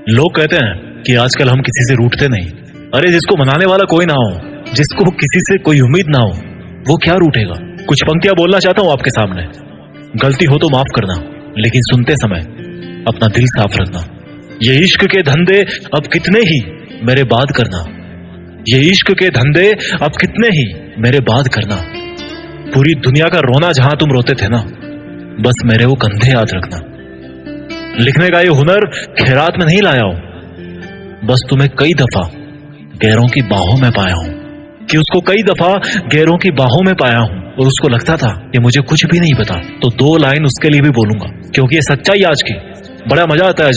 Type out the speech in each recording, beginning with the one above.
लोग कहते हैं कि आजकल हम किसी से रूठते नहीं। अरे जिसको मनाने वाला कोई ना हो, जिसको किसी से कोई उम्मीद ना हो, वो क्या रूठेगा। कुछ पंक्तियां बोलना चाहता हूं आपके सामने। गलती हो तो माफ करना, लेकिन सुनते समय अपना दिल साफ रखना। ये इश्क के धंधे अब कितने ही मेरे बात करना, ये इश्क के धंधे अब कितने ही मेरे बात करना। पूरी दुनिया का रोना जहां तुम रोते थे ना, बस मेरे वो कंधे याद रखना। लिखने का ये हुनर खैरात में नहीं लाया हूं, बस तुम्हें कई दफा गैरों की बाहों में पाया हूं, कि उसको कई दफा गैरों की बाहों में पाया हूं और उसको लगता था कि मुझे कुछ भी नहीं पता। तो 2 लाइन उसके लिए भी बोलूंगा, क्योंकि ये सच्चाई आज की। बड़ा मजा आता है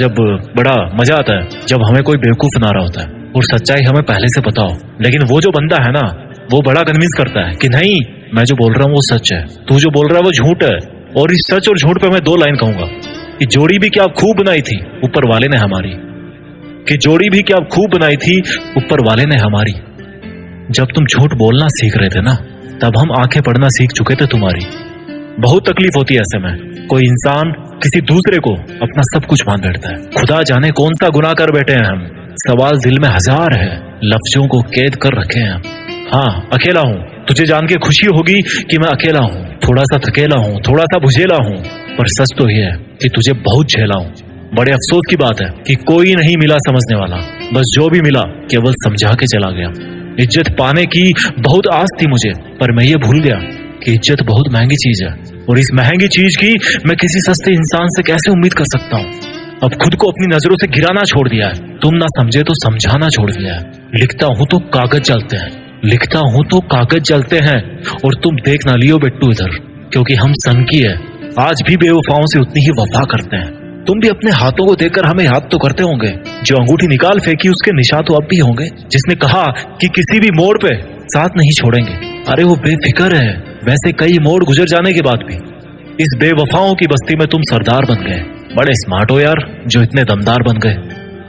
जब हमें कोई बेवकूफ ना रहा होता है और सच्चाई हमें पहले से पता हो। लेकिन वो जो बंदा है ना, वो बड़ा कन्विंस करता है कि नहीं, मैं जो बोल रहा हूं वो सच है, तू जो बोल रहा है वो झूठ है। और इस सच और झूठ पे मैं 2 लाइन कहूंगा कि जोड़ी भी क्या खूब बनाई थी ऊपर वाले ने हमारी, कि जोड़ी भी क्या खूब बनाई थी ऊपर वाले ने हमारी। जब तुम झूठ बोलना सीख रहे थे ना, तब हम आंखें पढ़ना सीख चुके थे तुम्हारी। बहुत तकलीफ होती है ऐसे में। कोई इंसान किसी दूसरे को अपना सब कुछ मान बैठता है। खुदा जाने कौन सा गुनाह कर बैठे हैं हम। सवाल दिल में 1000 है, लफ्जों को कैद कर रखे हैं। हाँ, अकेला हूँ। तुझे जान के खुशी होगी कि मैं अकेला हूँ, थोड़ा सा थकेला हूँ, थोड़ा सा बुझेला हूँ, पर सच तो ये है कि तुझे बहुत झेला हूँ। बड़े अफसोस की बात है कि कोई नहीं मिला समझने वाला, बस जो भी मिला केवल समझा के चला गया। इज्जत पाने की बहुत आस थी मुझे, पर मैं ये भूल गया कि इज्जत बहुत महंगी चीज है, और इस महंगी चीज की मैं किसी सस्ते इंसान से कैसे उम्मीद कर सकता हूँ। अब खुद को अपनी नजरों से गिराना छोड़ दिया है, तुम ना समझे तो समझाना छोड़ दिया है। लिखता हूँ तो कागज जलते हैं, लिखता हूँ तो कागज जलते हैं, और तुम देख ना लियो बेट्टू इधर, क्योंकि हम सन की है, आज भी बेवफाओं से उतनी ही वफा करते हैं। तुम भी अपने हाथों को देखकर हमें याद तो करते होंगे, जो अंगूठी निकाल फेंकी उसके निशान तो अब भी होंगे, जिसने कहा कि किसी भी मोड़ पे साथ नहीं छोड़ेंगे। अरे वो बेफिक्र है, वैसे कई मोड़ गुजर जाने के बाद भी इस बेवफाओं की बस्ती में तुम सरदार बन गए। बड़े स्मार्ट हो यार, जो इतने दमदार बन गए।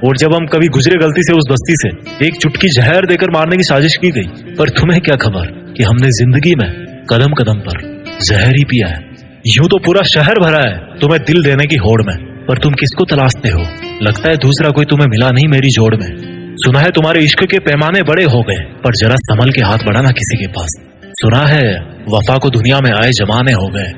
और जब हम कभी गुजरे गलती से उस बस्ती से, एक चुटकी जहर देकर मारने की साजिश की गई, पर तुम्हें क्या खबर कि हमने जिंदगी में कदम कदम पर जहर ही पिया है। यूं तो पूरा शहर भरा है तुम्हें दिल देने की होड़ में, पर तुम किसको तलाशते हो। लगता है दूसरा कोई तुम्हें मिला नहीं मेरी जोड़ में। सुना है तुम्हारे इश्क के पैमाने बड़े हो गए, पर जरा संभल के हाथ बढ़ाना किसी के पास। सुना है वफा को दुनिया में आए जमाने हो गए।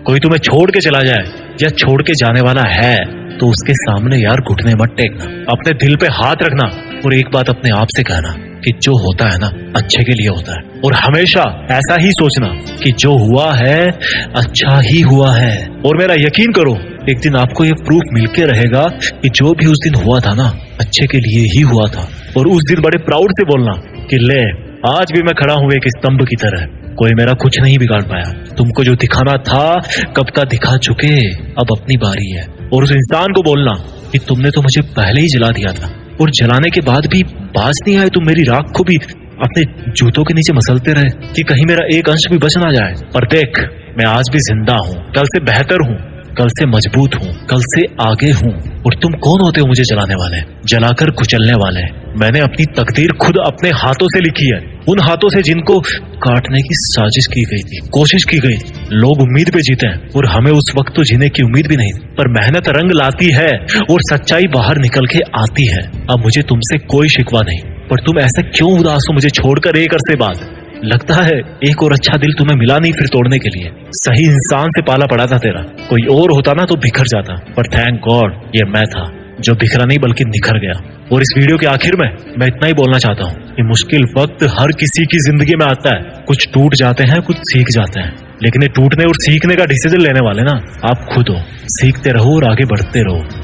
कोई तुम्हें छोड़ के चला जाए या छोड़ के जाने वाला है तो उसके सामने यार घुटने मत टेकना, अपने दिल पे हाथ रखना, और एक बात अपने आप से कहना कि जो होता है ना अच्छे के लिए होता है। और हमेशा ऐसा ही सोचना कि जो हुआ है अच्छा ही हुआ है। और मेरा यकीन करो, एक दिन आपको ये प्रूफ मिलके रहेगा कि जो भी उस दिन हुआ था ना अच्छे के लिए ही हुआ था। और उस दिन बड़े प्राउड से बोलना कि ले, आज भी मैं खड़ा हूं एक स्तंभ की तरह, कोई मेरा कुछ नहीं बिगाड़ पाया। तुमको जो दिखाना था कब का दिखा चुके, अब अपनी बारी है। और उस इंसान को बोलना कि तुमने तो मुझे पहले ही जला दिया था, और जलाने के बाद भी बाज नहीं आए तुम मेरी राख को भी अपने जूतों के नीचे मसलते रहे कि कहीं मेरा एक अंश भी बच ना जाए। पर देख, मैं आज भी जिंदा हूँ, कल से बेहतर हूँ, कल से मजबूत हूँ, कल से आगे हूँ। और तुम कौन होते हो मुझे जलाने वाले, जलाकर कुचलने वाले। मैंने अपनी तकदीर खुद अपने हाथों से लिखी है, उन हाथों से जिनको काटने की साजिश की गई थी, कोशिश की गई। लोग उम्मीद पे जीते हैं और हमें उस वक्त तो जीने की उम्मीद भी नहीं थी, पर मेहनत रंग लाती है और सच्चाई बाहर निकल के आती है। अब मुझे तुमसे कोई शिकवा नहीं, पर तुम ऐसे क्यों उदास हो मुझे छोड़कर एक अरसे बाद। लगता है एक और अच्छा दिल तुम्हें मिला नहीं फिर तोड़ने के लिए। सही इंसान से पाला पड़ा था तेरा, कोई और होता ना तो बिखर जाता, पर थैंक गॉड ये मैं था जो बिखरा नहीं बल्कि निखर गया। और इस वीडियो के आखिर में मैं इतना ही बोलना चाहता हूँ कि मुश्किल वक्त हर किसी की जिंदगी में आता है। कुछ टूट जाते हैं, कुछ सीख जाते हैं, लेकिन ये टूटने और सीखने का डिसीजन लेने वाले ना आप खुद हो। सीखते रहो और आगे बढ़ते रहो।